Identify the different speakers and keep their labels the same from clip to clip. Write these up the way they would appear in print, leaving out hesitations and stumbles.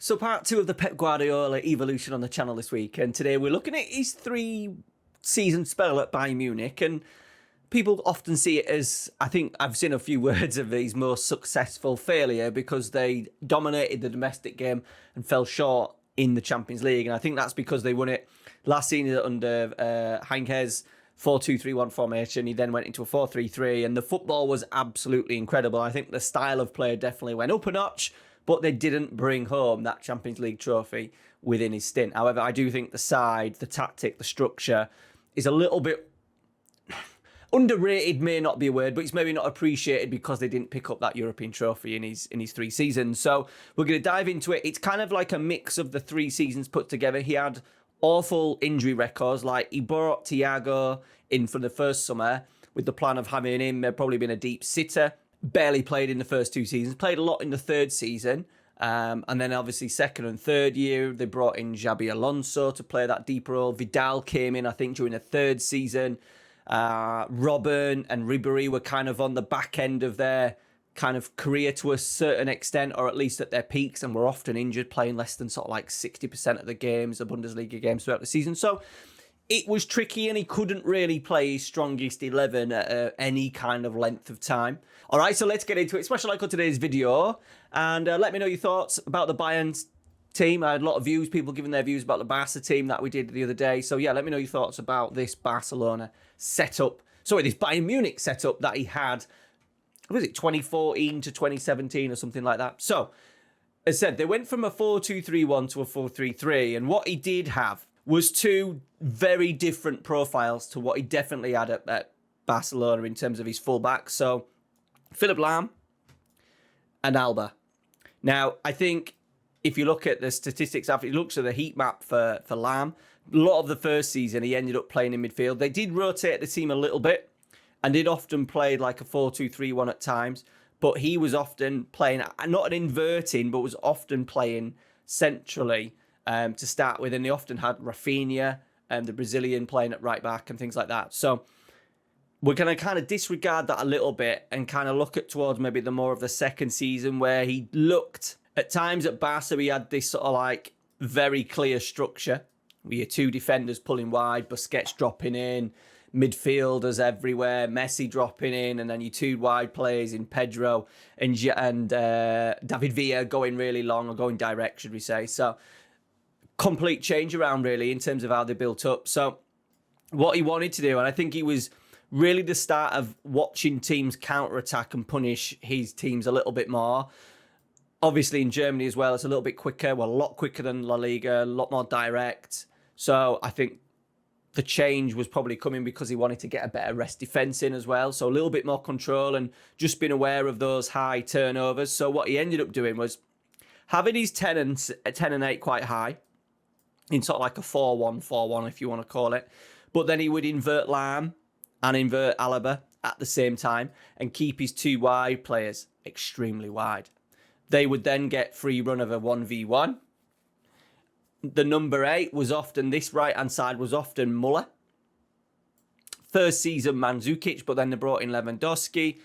Speaker 1: So part two of the Pep Guardiola evolution on the channel this week, and today we're looking at his 3-season spell at Bayern Munich, and people often see it as, I think I've seen a few words of his most successful failure because they dominated the domestic game and fell short in the Champions League, and I think that's because they won it last season under Heinkes 4-2-3-1 formation. He then went into a 4-3-3, and the football was absolutely incredible. I think the style of play definitely went up a notch, but they didn't bring home that Champions League trophy within his stint. However, I do think the side, the tactic, the structure is a little bit underrated, may not be a word, but it's maybe not appreciated because they didn't pick up that European trophy in his 3 seasons. So we're going to dive into it. It's kind of like a mix of the 3 seasons put together. He had awful injury records, like he brought Thiago in for the first summer with the plan of having him probably been a deep sitter. Barely played in the first 2 seasons, played a lot in the 3rd season. And then obviously 2nd and 3rd year, they brought in Xabi Alonso to play that deeper role. Vidal came in, I think, during the 3rd season. Robben and Ribéry were kind of on the back end of their kind of career to a certain extent, or at least at their peaks, and were often injured, playing less than sort of like 60% of the games, the Bundesliga games throughout the season. So it was tricky, and he couldn't really play his strongest 11 at any kind of length of time. All right, so let's get into it. Special like on today's video, and let me know your thoughts about the Bayern team. I had a lot of views, people giving their views about the Barca team that we did the other day. So yeah, let me know your thoughts about this Barcelona setup. Sorry, this Bayern Munich setup that he had, what was it, 2014 to 2017 or something like that. So, as I said, they went from a 4-2-3-1 to a 4-3-3, and what he did have was 2 very different profiles to what he definitely had at Barcelona in terms of his fullbacks. So, Philipp Lahm and Alba. Now, I think if you look at the statistics, after he looks at the heat map for Lahm, a lot of the first season he ended up playing in midfield. They did rotate the team a little bit and did often play like a 4-2-3-1 at times, but he was often playing, not an inverting, but was often playing centrally to start with, and they often had Rafinha, the Brazilian, playing at right back and things like that. So we're going to kind of disregard that a little bit and kind of look at towards maybe the more of the 2nd season, where he looked at times at Barca, he had this sort of like very clear structure. We had 2 defenders pulling wide, Busquets dropping in, midfielders everywhere, Messi dropping in, and then your 2 wide players in Pedro and David Villa going really long, or going direct, should we say. So complete change around really in terms of how they built up. So what he wanted to do, and I think he was really the start of watching teams counter-attack and punish his teams a little bit more. Obviously in Germany as well, it's a little bit quicker, well, a lot quicker than La Liga, a lot more direct. So I think the change was probably coming because he wanted to get a better rest defence in as well. So a little bit more control and just being aware of those high turnovers. So what he ended up doing was having his 10 and 8 quite high, in sort of like a 4-1-4-1, if you want to call it. But then he would invert Lahm and invert Alaba at the same time and keep his 2 wide players extremely wide. They would then get free run of a 1v1. The number 8 was often, this right-hand side was often Muller. First season Mandzukic, but then they brought in Lewandowski.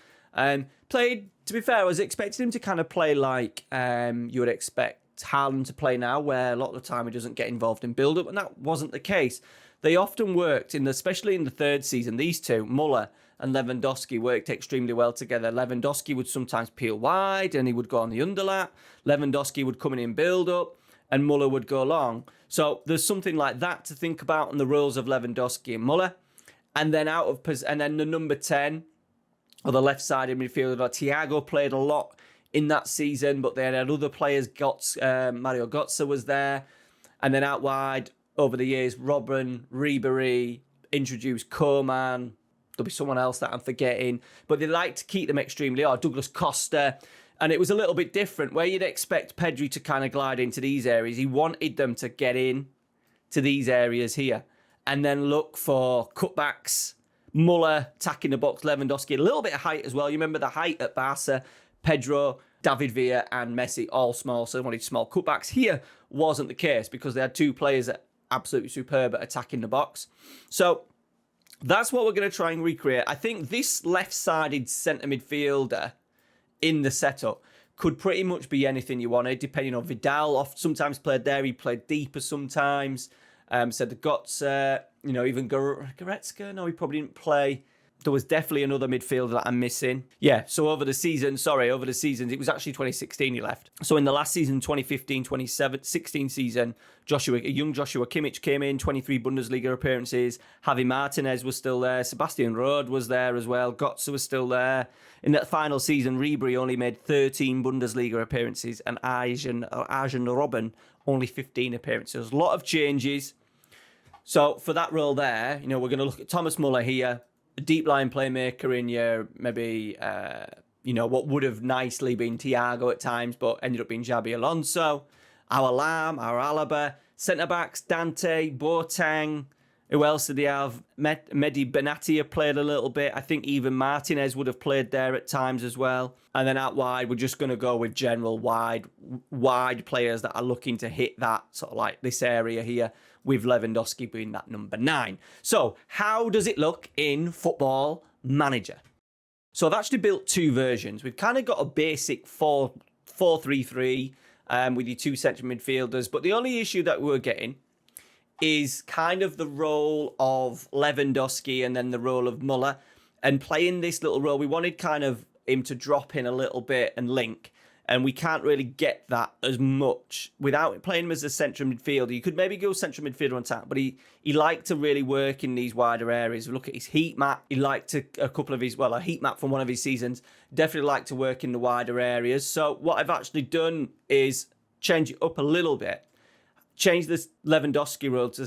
Speaker 1: Played, to be fair, I was expecting him to kind of play like you would expect Haaland to play now, where a lot of the time he doesn't get involved in build-up, and that wasn't the case. They often worked, especially in the 3rd season, these 2, Muller and Lewandowski, worked extremely well together. Lewandowski would sometimes peel wide and he would go on the underlap. Lewandowski would come in build-up and Muller would go long. So there's something like that to think about on the roles of Lewandowski and Muller. And then the number 10, or the left-sided midfielder, Thiago played a lot in that season, but they had other players. Mario Götze was there. And then out wide, over the years, Robben, Ribéry, introduced Koeman. There'll be someone else that I'm forgetting. But they like to keep them extremely hard. Douglas Costa. And it was a little bit different, where you'd expect Pedri to kind of glide into these areas. He wanted them to get in to these areas here and then look for cutbacks. Muller attacking the box, Lewandowski, a little bit of height as well. You remember the height at Barca, Pedro, David Villa and Messi, all small, so they wanted small cutbacks. Here wasn't the case because they had 2 players that absolutely superb at attacking the box. So that's what we're going to try and recreate. I think this left-sided centre midfielder in the setup Could pretty much be anything you wanted, depending on Vidal. Sometimes played there, he played deeper sometimes. So the Götze, even Goretzka, no, he probably didn't play. There was definitely another midfielder that I'm missing. Yeah, so over the seasons, it was actually 2016 he left. So in the last season, 2015-2016 season, young Joshua Kimmich came in, 23 Bundesliga appearances. Javi Martinez was still there. Sebastian Rode was there as well. Götze was still there. In that final season, Ribery only made 13 Bundesliga appearances, and Arjen Robben only 15 appearances. A lot of changes. So for that role there, we're going to look at Thomas Muller here. A deep line playmaker in your maybe, what would have nicely been Thiago at times, but ended up being Xabi Alonso. Our Lam, our Alaba, centre-backs, Dante, Boateng. Who else did they have? Mehdi Benatia played a little bit. I think even Martinez would have played there at times as well. And then out wide, we're just going to go with general wide players that are looking to hit that sort of like this area here, with Lewandowski being that number 9. So how does it look in Football Manager? So I've actually built 2 versions. We've kind of got a basic 4-3-3 with your 2 central midfielders. But the only issue that we're getting is kind of the role of Lewandowski and then the role of Muller. And playing this little role, we wanted kind of him to drop in a little bit and link. And we can't really get that as much without playing him as a central midfielder. You could maybe go central midfielder on top, but he liked to really work in these wider areas. Look at his heat map. He liked a heat map from one of his seasons. Definitely liked to work in the wider areas. So what I've actually done is change it up a little bit. Change this Lewandowski role to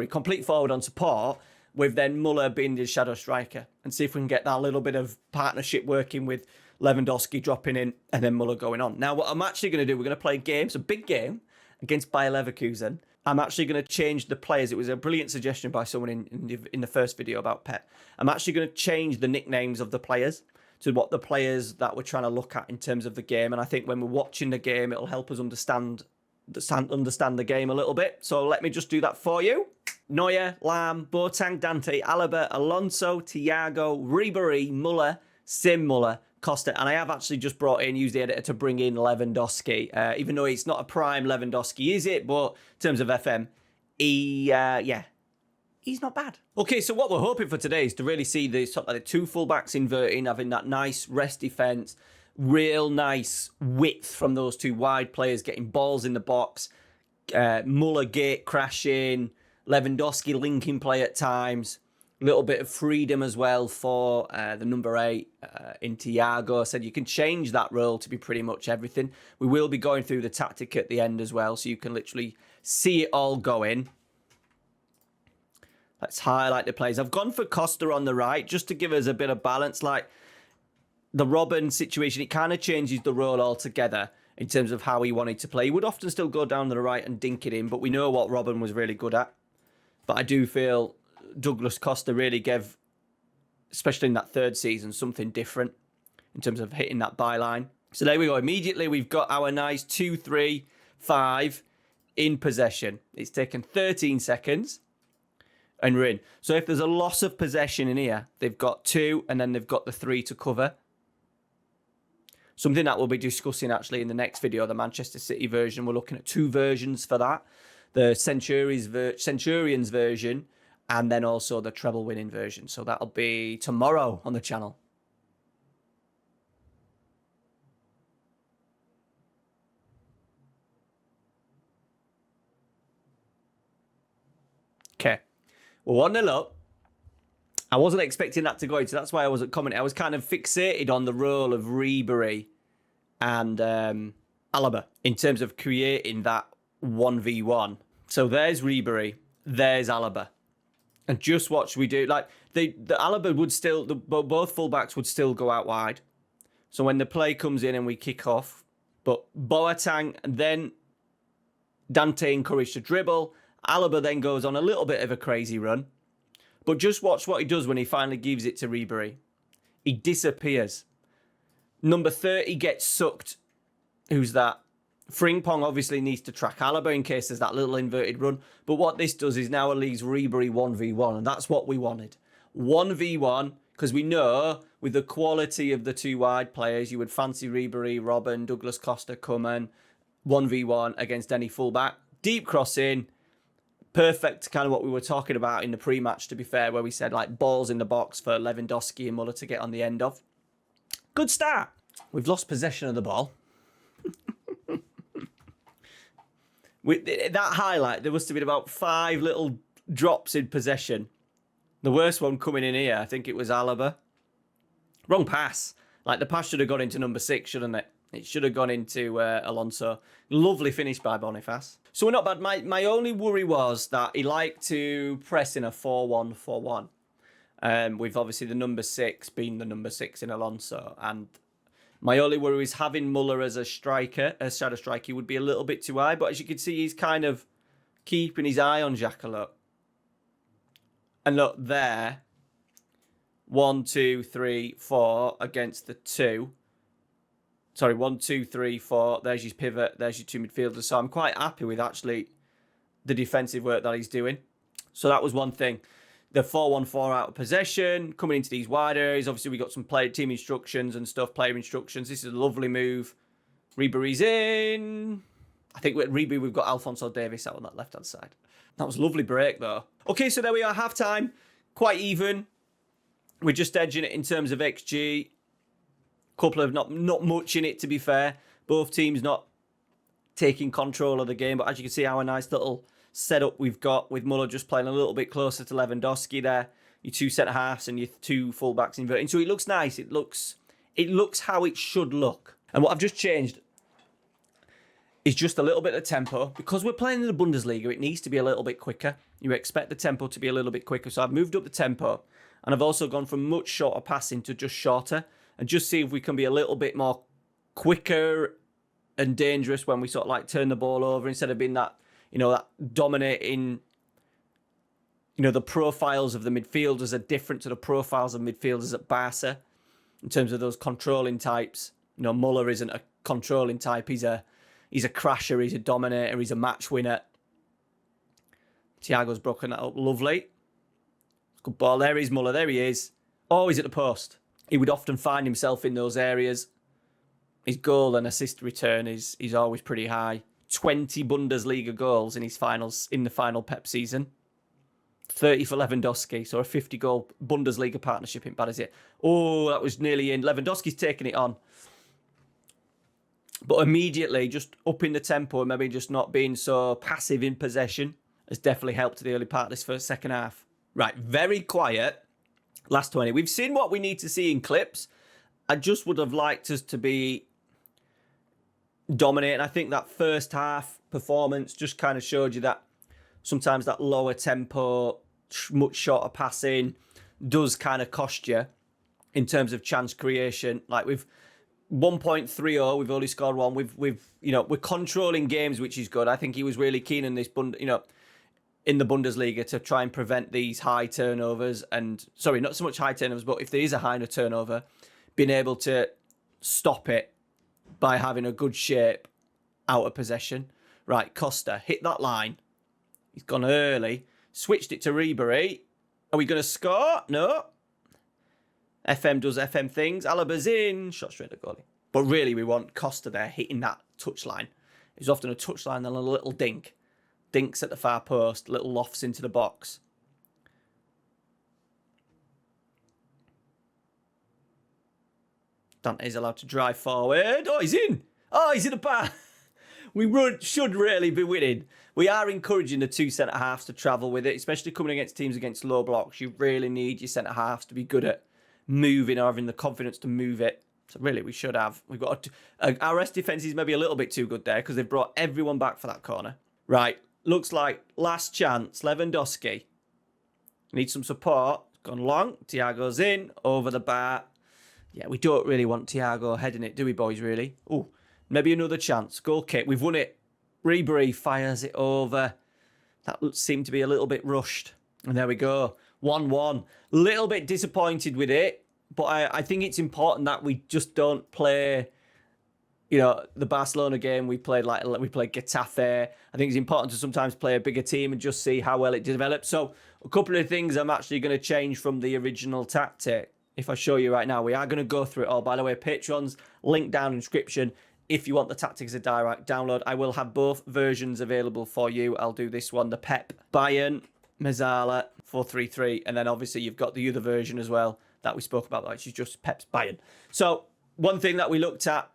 Speaker 1: complete forward on support, with then Muller being the shadow striker, and see if we can get that little bit of partnership working with Lewandowski dropping in and then Muller going on. Now, what I'm actually going to do, we're going to play a game, it's a big game against Bayer Leverkusen. I'm actually going to change the players. It was a brilliant suggestion by someone in the first video about Pep. I'm actually going to change the nicknames of the players to what the players that we're trying to look at in terms of the game. And I think when we're watching the game, it'll help us understand the game a little bit. So let me just do that for you. Neuer, Lam, Boateng, Dante, Alaba, Alonso, Thiago, Ribery, Muller, Sim Muller, Costa. And I have actually just used the editor to bring in Lewandowski. Even though it's not a prime Lewandowski, is it? But in terms of FM, he's not bad. Okay, so what we're hoping for today is to really see the sort of like the 2 fullbacks inverting, having that nice rest defence, real nice width from those 2 wide players, getting balls in the box, Muller gate crashing, Lewandowski linking play at times, a little bit of freedom as well for the number 8 in Thiago. I said you can change that role to be pretty much everything. We will be going through the tactic at the end as well, so you can literally see it all going. Let's highlight the plays. I've gone for Costa on the right just to give us a bit of balance. Like the Robben situation, it kind of changes the role altogether in terms of how he wanted to play. He would often still go down to the right and dink it in, but we know what Robben was really good at. But I do feel Douglas Costa really gave, especially in that 3rd season, something different in terms of hitting that byline. So there we go. Immediately, we've got our nice 2-3-5 in possession. It's taken 13 seconds. And we're in. So if there's a loss of possession in here, they've got 2 and then they've got the 3 to cover. Something that we'll be discussing actually in the next video, the Manchester City version. We're looking at 2 versions for that. The Centurions version and then also the treble winning version. So that'll be tomorrow on the channel. Okay. Well, 1-0 up. I wasn't expecting that to go in, so that's why I wasn't commenting. I was kind of fixated on the role of Ribery and Alaba in terms of creating that 1v1. So there's Ribery, there's Alaba. And just watch we do. Like, the Alaba would still, both fullbacks would still go out wide. So when the play comes in and we kick off, but Boateng, then Dante encouraged to dribble. Alaba then goes on a little bit of a crazy run. But just watch what he does when he finally gives it to Ribery. He disappears. Number 30 gets sucked. Who's that? Frimpong obviously needs to track Alaba in case there's that little inverted run. But what this does is now it leaves Ribery 1v1. And that's what we wanted. 1v1. Because we know with the quality of the two wide players, you would fancy Ribery, Robben, Douglas Costa coming 1v1 against any fullback. Deep crossing, perfect, kind of what we were talking about in the pre-match, to be fair, where we said like balls in the box for Lewandowski and Muller to get on the end of. Good start. We've lost possession of the ball. With that highlight, there must have been about 5 little drops in possession. The worst one coming in here, I think it was Alaba. Wrong pass. Like, the pass should have gone into number 6, shouldn't it? It should have gone into Alonso. Lovely finish by Boniface. So we're not bad. My only worry was that he liked to press in a 4-1-4-1. With obviously the number 6 being the number 6 in Alonso. And my only worry is having Muller as a striker, a shadow striker, he would be a little bit too high. But as you can see, he's kind of keeping his eye on Xhaka, look. And look, there. 1, 2, 3, 4 against the 2. Sorry, 1, 2, 3, 4. There's his pivot. There's your 2 midfielders. So I'm quite happy with actually the defensive work that he's doing. So that was one thing. The 4-1-4 out of possession, coming into these wide areas. Obviously, we got some team instructions and stuff, player instructions. This is a lovely move. Ribery's in. I think with Ribery, we've got Alphonso Davies out on that left-hand side. That was a lovely break, though. Okay, so there we are, half-time. Quite even. We're just edging it in terms of XG. Couple of not much in it, to be fair. Both teams not taking control of the game. But as you can see, our nice little setup we've got with Muller just playing a little bit closer to Lewandowski there. Your 2 centre-halves and your 2 full-backs inverting. So it looks nice. It looks how it should look. And what I've just changed is just a little bit of tempo. Because we're playing in the Bundesliga, it needs to be a little bit quicker. You expect the tempo to be a little bit quicker. So I've moved up the tempo. And I've also gone from much shorter passing to just shorter. And just see if we can be a little bit more quicker and dangerous when we sort of like turn the ball over instead of being that, that dominating, the profiles of the midfielders are different to the profiles of midfielders at Barca in terms of those controlling types. Muller isn't a controlling type. He's a crasher. He's a dominator. He's a match winner. Thiago's broken that up. Lovely. Good ball. There is Muller. There he is. Oh, he's at the post. He would often find himself in those areas. His goal and assist return is always pretty high. 20 Bundesliga goals in the final PEP season. 30 for Lewandowski, so a 50-goal Bundesliga partnership. Ain't bad, is it? Oh, that was nearly in. Lewandowski's taking it on. But immediately, just upping the tempo and maybe just not being so passive in possession has definitely helped the early part of this first second half. Right, very quiet. Last 20. We've seen what we need to see in clips. I just would have liked us to be dominating. I think that first half performance just kind of showed you that sometimes that lower tempo, much shorter passing does kind of cost you in terms of chance creation. Like with 1.30, we've only scored 1. We're controlling games, which is good. I think he was really keen in this, in the Bundesliga to try and prevent these high turnovers and, sorry, not so much high turnovers, but if there is a high turnover, being able to stop it by having a good shape out of possession. Right, Costa, hit that line. He's gone early. Switched it to Ribery. Are we going to score? No. FM does FM things. Alaba's in. Shot straight at goalie. But really, we want Costa there hitting that touchline. It's often a touchline and a little dink. Dinks at the far post, little lofts into the box. Dante's allowed to drive forward. Oh, he's in. Oh, he's in the bar. We should really be winning. We are encouraging the 2 centre-halves to travel with it, especially coming against teams against low blocks. You really need your centre-halves to be good at moving or having the confidence to move it. So really, we should have. We've got our rest defence is maybe a little bit too good there because they've brought everyone back for that corner. Right. Looks like last chance. Lewandowski. Needs some support. Gone long. Thiago's in. Over the bar. Yeah, we don't really want Thiago heading it, do we, boys, really? Oh, maybe another chance. Goal kick. We've won it. Ribery fires it over. That seemed to be a little bit rushed. And there we go. 1-1. Little bit disappointed with it. But I think it's important that we just don't play... the Barcelona game we played Getafe. I think it's important to sometimes play a bigger team and just see how well it develops. So a couple of things I'm actually going to change from the original tactic. if I show you right now, we are going to go through it all. By the way, Patreon's link down in the description. If you want the Tactics of Direct download, I will have both versions available for you. I'll do this one, the Pep, Bayern, Mezzala, 4-3-3. And then obviously you've got the other version as well that we spoke about, which is just Pep's Bayern. So one thing that we looked at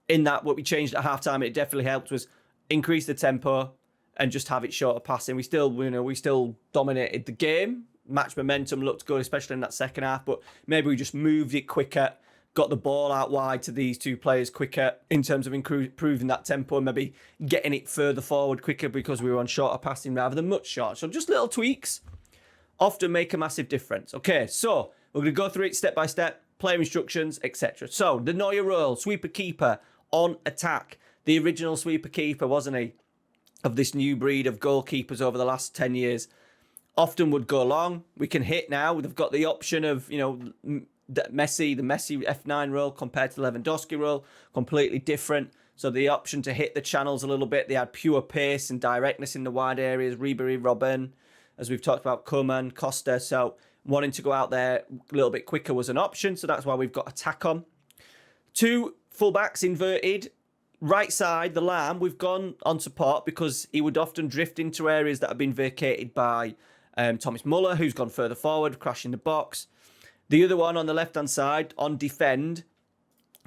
Speaker 1: in that, what we changed at halftime, it definitely helped, was increase the tempo and just have it shorter passing. We still dominated the game. Match momentum looked good, especially in that second half, but maybe we just moved it quicker, got the ball out wide to these two players quicker in terms of improving that tempo and maybe getting it further forward quicker because we were on shorter passing rather than much shorter. So just little tweaks often make a massive difference. Okay, so we're going to go through it step by step, player instructions, etc. So the Neuer role, sweeper keeper on attack. The original sweeper keeper, wasn't he, of this new breed of goalkeepers over the last 10 years, often would go long. We can hit now. They've got the option of, the Messi F9 role compared to the Lewandowski role, completely different. So the option to hit the channels a little bit. They had pure pace and directness in the wide areas. Ribéry, Robben, as we've talked about, Koeman, Costa. So wanting to go out there a little bit quicker was an option. So that's why we've got attack on. Two fullbacks inverted. Right side, the Lamb, we've gone on support because he would often drift into areas that have been vacated by Thomas Muller, who's gone further forward, crashing the box. The other one on the left-hand side, on defend.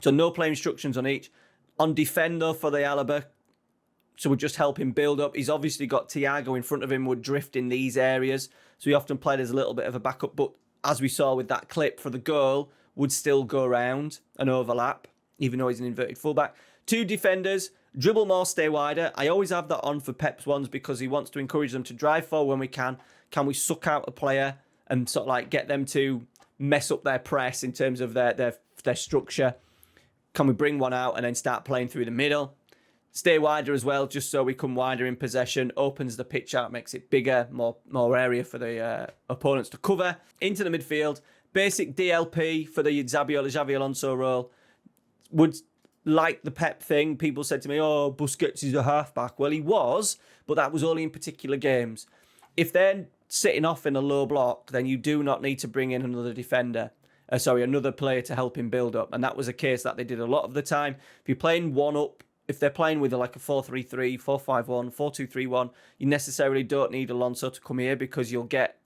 Speaker 1: So no play instructions on each. On defend, though, for the Alaba. So we just help him build up. He's obviously got Thiago in front of him, would drift in these areas. So he often played as a little bit of a backup. But as we saw with that clip for the goal, would still go around and overlap, even though he's an inverted fullback. Two defenders, dribble more, stay wider. I always have that on for Pep's ones because he wants to encourage them to drive forward when we can. Can we suck out a player and sort of like get them to mess up their press in terms of their structure? Can we bring one out and then start playing through the middle? Stay wider as well, just so we come wider in possession. Opens the pitch out, makes it bigger, more area for the opponents to cover. Into the midfield. Basic DLP for the Xabi Alonso role. Would like the Pep thing. People said to me, oh, Busquets is a halfback. Well, he was, but that was only in particular games. If they're sitting off in a low block, then you do not need to bring in another defender. Another player to help him build up. And that was a case that they did a lot of the time. If you're playing one up, if they're playing with like a 4-3-3, 4-5-1, 4-2-3-1, you necessarily don't need Alonso to come here because you'll get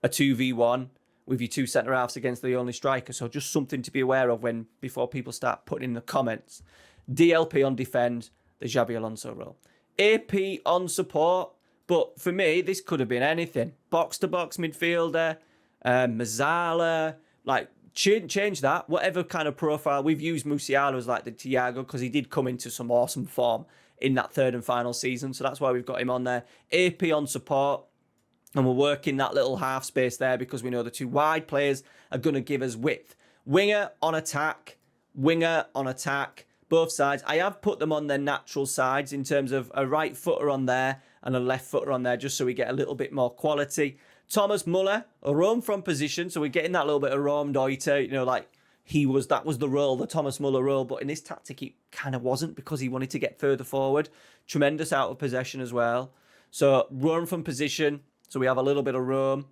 Speaker 1: a 2v1 with your two centre-halves against the only striker. So just something to be aware of before people start putting in the comments. DLP on defend, the Xabi Alonso role. AP on support. But for me, this could have been anything. Box-to-box midfielder, Mezzala, like change that. Whatever kind of profile. We've used Musiala as like the Thiago because he did come into some awesome form in that third and final season. So that's why we've got him on there. AP on support. And we're working that little half space there because we know the two wide players are going to give us width. Winger on attack. Both sides. I have put them on their natural sides in terms of a right footer on there and a left footer on there just so we get a little bit more quality. Thomas Muller, a roam from position. So we're getting that little bit of Rom Deuter, that was the role, the Thomas Muller role. But in this tactic, he kind of wasn't because he wanted to get further forward. Tremendous out of possession as well. So roam from position. So we have a little bit of roam.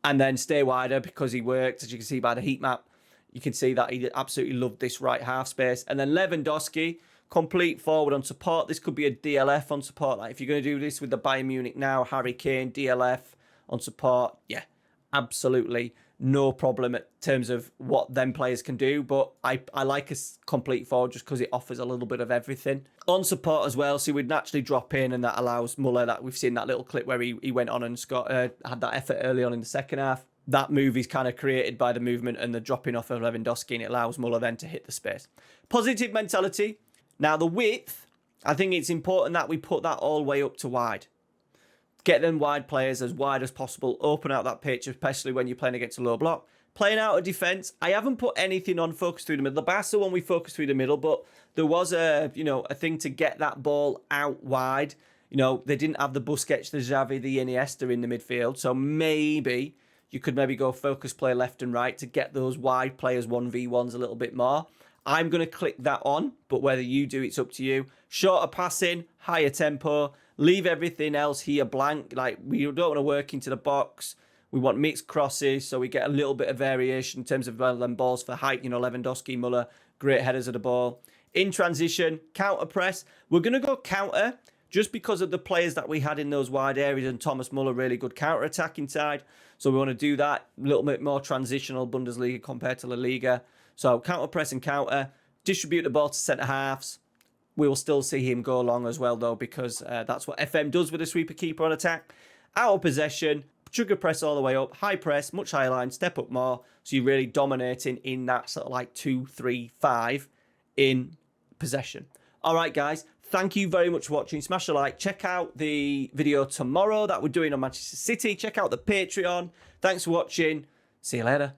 Speaker 1: And then stay wider because he worked, as you can see by the heat map. You can see that he absolutely loved this right half space. And then Lewandowski, complete forward on support. This could be a DLF on support. Like if you're going to do this with the Bayern Munich now, Harry Kane, DLF on support. Yeah, absolutely no problem in terms of what them players can do. But I like a complete forward just because it offers a little bit of everything. On support as well, so we'd naturally drop in and that allows Muller, that we've seen that little clip where he went on and had that effort early on in the second half. That move is kind of created by the movement and the dropping off of Lewandowski, and it allows Muller then to hit the space. Positive mentality. Now, the width, I think it's important that we put that all the way up to wide. Get them wide players as wide as possible. Open out that pitch, especially when you're playing against a low block. Playing out of defence, I haven't put anything on focus through the middle. The Barca one, we focused through the middle, but there was a thing to get that ball out wide. They didn't have the Busquets, the Xavi, the Iniesta in the midfield, so maybe you could go focus play left and right to get those wide players 1v1s a little bit more. I'm going to click that on, but whether you do, it's up to you. Shorter passing, higher tempo, leave everything else here blank. Like, we don't want to work into the box. We want mixed crosses, so we get a little bit of variation in terms of them balls for height. You know, Lewandowski, Muller, great headers of the ball. In transition, counter press. We're going to go counter just because of the players that we had in those wide areas, and Thomas Muller, really good counter-attacking side. So we want to do that. A little bit more transitional Bundesliga compared to La Liga. So counter press and counter. Distribute the ball to centre-halves. We will still see him go long as well, though, because that's what FM does with a sweeper keeper on attack. Out of possession, sugar press all the way up, high press, much higher line, step up more. So you're really dominating in that sort of like 2-3-5 in possession. All right, guys. Thank you very much for watching. Smash a like. Check out the video tomorrow that we're doing on Manchester City. Check out the Patreon. Thanks for watching. See you later.